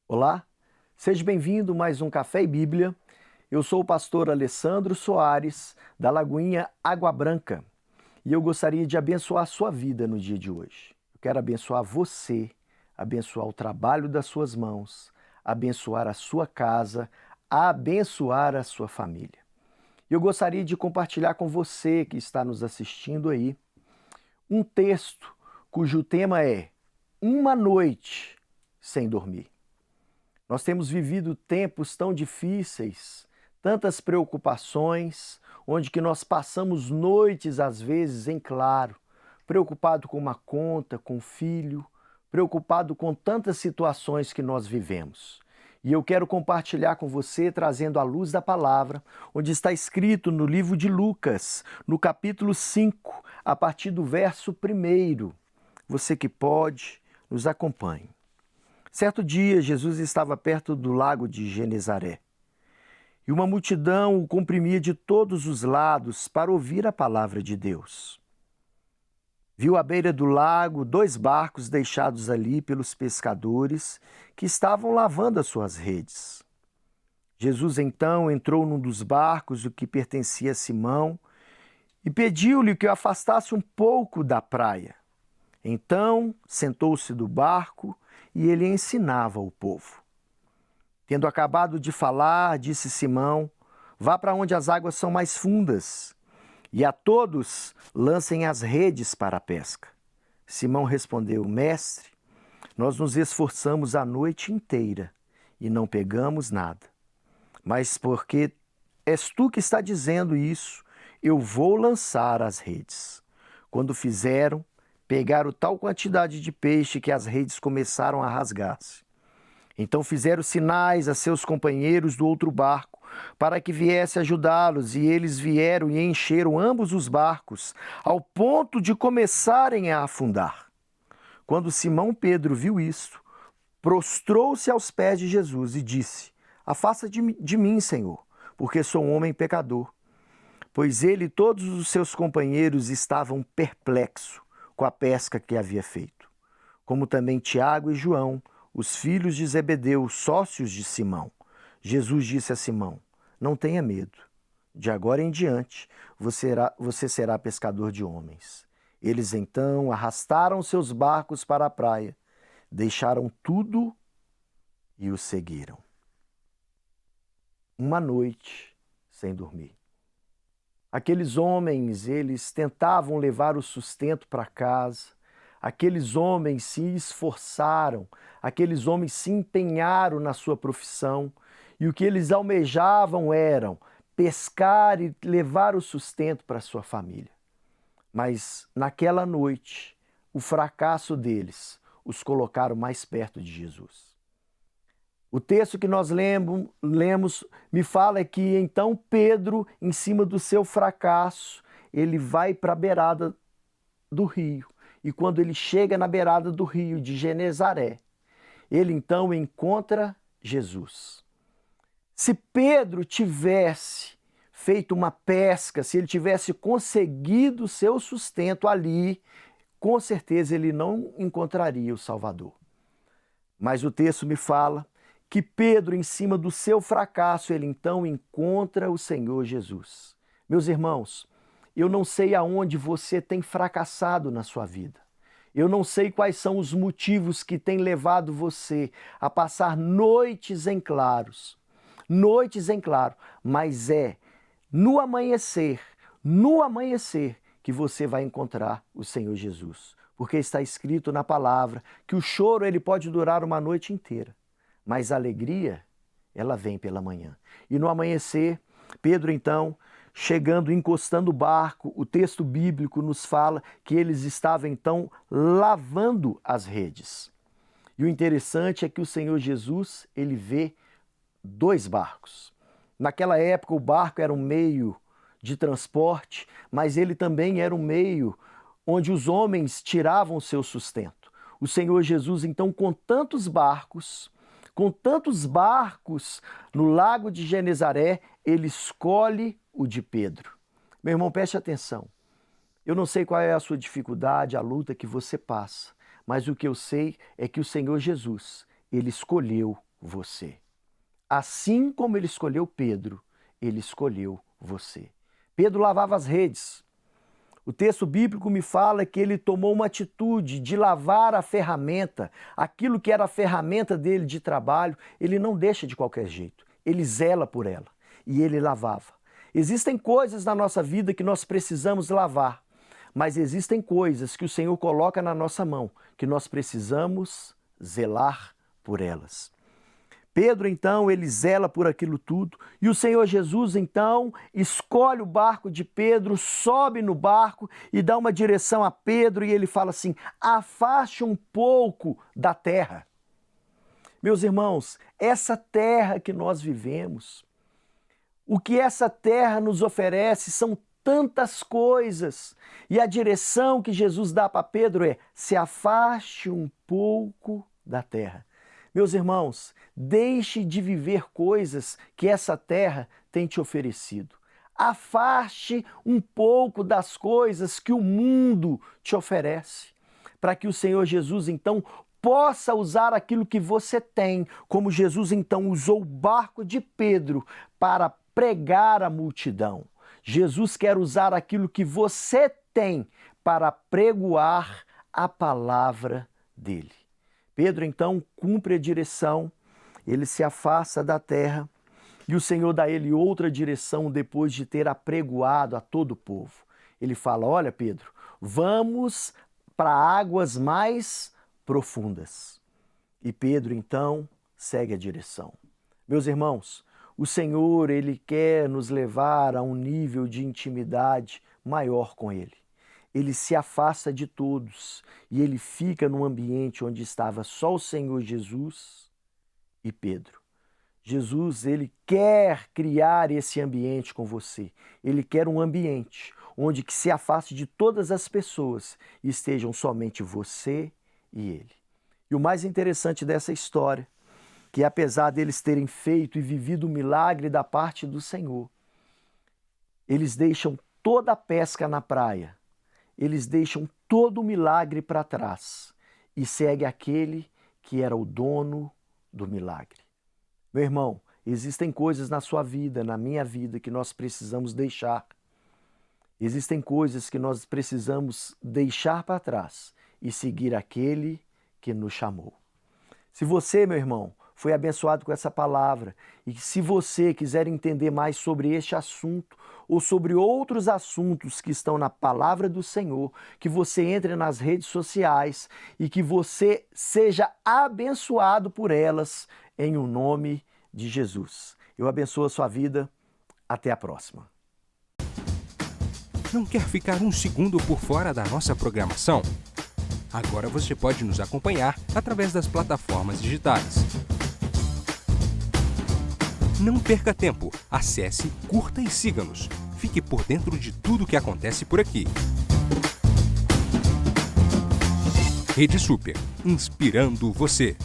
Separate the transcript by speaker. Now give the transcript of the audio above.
Speaker 1: Olá, seja bem-vindo a mais um Café e Bíblia. Eu sou o pastor Alessandro Soares, da Lagoinha Água Branca, e eu gostaria de abençoar a sua vida no dia de hoje. Eu quero abençoar você, abençoar o trabalho das suas mãos, abençoar a sua casa, abençoar a sua família. Eu gostaria de compartilhar com você que está nos assistindo aí um texto cujo tema é Uma Noite Sem Dormir. Nós temos vivido tempos tão difíceis, tantas preocupações, onde que nós passamos noites, às vezes, em claro, preocupado com uma conta, com o filho, preocupado com tantas situações que nós vivemos. E eu quero compartilhar com você, trazendo a luz da palavra, onde está escrito no livro de Lucas, no capítulo 5, a partir do verso 1. Você que pode, nos acompanhe. Certo dia, Jesus estava perto do lago de Genezaré e uma multidão o comprimia de todos os lados para ouvir a palavra de Deus. Viu à beira do lago 2 barcos deixados ali pelos pescadores que estavam lavando as suas redes. Jesus então entrou num dos barcos, o que pertencia a Simão, e pediu-lhe que o afastasse um pouco da praia. Então sentou-se do barco e ele ensinava o povo. Tendo acabado de falar, disse Simão: vá para onde as águas são mais fundas, e a todos lancem as redes para a pesca. Simão respondeu: Mestre, nós nos esforçamos a noite inteira e não pegamos nada. Mas porque és tu que está dizendo isso, eu vou lançar as redes. Quando fizeram, pegaram tal quantidade de peixe que as redes começaram a rasgar-se. Então fizeram sinais a seus companheiros do outro barco, para que viesse ajudá-los, e eles vieram e encheram ambos os barcos, ao ponto de começarem a afundar. Quando Simão Pedro viu isso, prostrou-se aos pés de Jesus e disse: afasta de mim, Senhor, porque sou um homem pecador. Pois ele e todos os seus companheiros estavam perplexos com a pesca que havia feito, como também Tiago e João, os filhos de Zebedeu, sócios de Simão. Jesus disse a Simão: não tenha medo, de agora em diante você será pescador de homens. Eles então arrastaram seus barcos para a praia, deixaram tudo e o seguiram. Uma noite sem dormir. Aqueles homens, eles tentavam levar o sustento para casa. Aqueles homens se esforçaram, aqueles homens se empenharam na sua profissão. E o que eles almejavam eram pescar e levar o sustento para a sua família. Mas naquela noite, o fracasso deles os colocaram mais perto de Jesus. O texto que nós lemos me fala que então Pedro, em cima do seu fracasso, ele vai para a beirada do rio. E quando ele chega na beirada do rio de Genezaré, ele então encontra Jesus. Se Pedro tivesse feito uma pesca, se ele tivesse conseguido o seu sustento ali, com certeza ele não encontraria o Salvador. Mas o texto me fala que Pedro, em cima do seu fracasso, ele então encontra o Senhor Jesus. Meus irmãos, eu não sei aonde você tem fracassado na sua vida. Eu não sei quais são os motivos que têm levado você a passar noites em claro, mas é no amanhecer que você vai encontrar o Senhor Jesus. Porque está escrito na palavra que o choro ele pode durar uma noite inteira, mas a alegria, ela vem pela manhã. E no amanhecer, Pedro então, chegando, encostando o barco, o texto bíblico nos fala que eles estavam então lavando as redes. E o interessante é que o Senhor Jesus, ele vê 2 barcos. Naquela época o barco era um meio de transporte, mas ele também era um meio onde os homens tiravam o seu sustento. O Senhor Jesus então com tantos barcos no lago de Genezaré, ele escolhe o de Pedro. Meu irmão, preste atenção. Eu não sei qual é a sua dificuldade, a luta que você passa, mas o que eu sei é que o Senhor Jesus, Ele escolheu você. Assim como Ele escolheu Pedro, Ele escolheu você. Pedro lavava as redes. O texto bíblico me fala que ele tomou uma atitude de lavar a ferramenta, aquilo que era a ferramenta dele de trabalho, ele não deixa de qualquer jeito, ele zela por ela e ele lavava. Existem coisas na nossa vida que nós precisamos lavar, mas existem coisas que o Senhor coloca na nossa mão, que nós precisamos zelar por elas. Pedro, então, ele zela por aquilo tudo, e o Senhor Jesus, então, escolhe o barco de Pedro, sobe no barco e dá uma direção a Pedro, e ele fala assim: afaste um pouco da terra. Meus irmãos, essa terra que nós vivemos, o que essa terra nos oferece são tantas coisas, e a direção que Jesus dá para Pedro é: se afaste um pouco da terra. Meus irmãos, deixe de viver coisas que essa terra tem te oferecido. Afaste um pouco das coisas que o mundo te oferece, para que o Senhor Jesus, então, possa usar aquilo que você tem, como Jesus, então, usou o barco de Pedro para pregar a multidão. Jesus quer usar aquilo que você tem para pregoar a palavra dele. Pedro, então, cumpre a direção, ele se afasta da terra e o Senhor dá a ele outra direção depois de ter apregoado a todo o povo. Ele fala: olha, Pedro, vamos para águas mais profundas. E Pedro, então, segue a direção. Meus irmãos, o Senhor, Ele quer nos levar a um nível de intimidade maior com Ele. Ele se afasta de todos e ele fica num ambiente onde estava só o Senhor Jesus e Pedro. Jesus, ele quer criar esse ambiente com você. Ele quer um ambiente onde que se afaste de todas as pessoas e estejam somente você e ele. E o mais interessante dessa história, que apesar deles terem feito e vivido o milagre da parte do Senhor, eles deixam toda a pesca na praia, eles deixam todo o milagre para trás e seguem aquele que era o dono do milagre. Meu irmão, existem coisas na sua vida, na minha vida, que nós precisamos deixar. Existem coisas que nós precisamos deixar para trás e seguir aquele que nos chamou. Se você, meu irmão, foi abençoado com essa palavra e se você quiser entender mais sobre este assunto ou sobre outros assuntos que estão na palavra do Senhor, que você entre nas redes sociais e que você seja abençoado por elas em o nome de Jesus. Eu abençoo a sua vida. Até a próxima.
Speaker 2: Não quer ficar um segundo por fora da nossa programação? Agora você pode nos acompanhar através das plataformas digitais. Não perca tempo, acesse, curta e siga-nos. Fique por dentro de tudo o que acontece por aqui. Rede Super, inspirando você.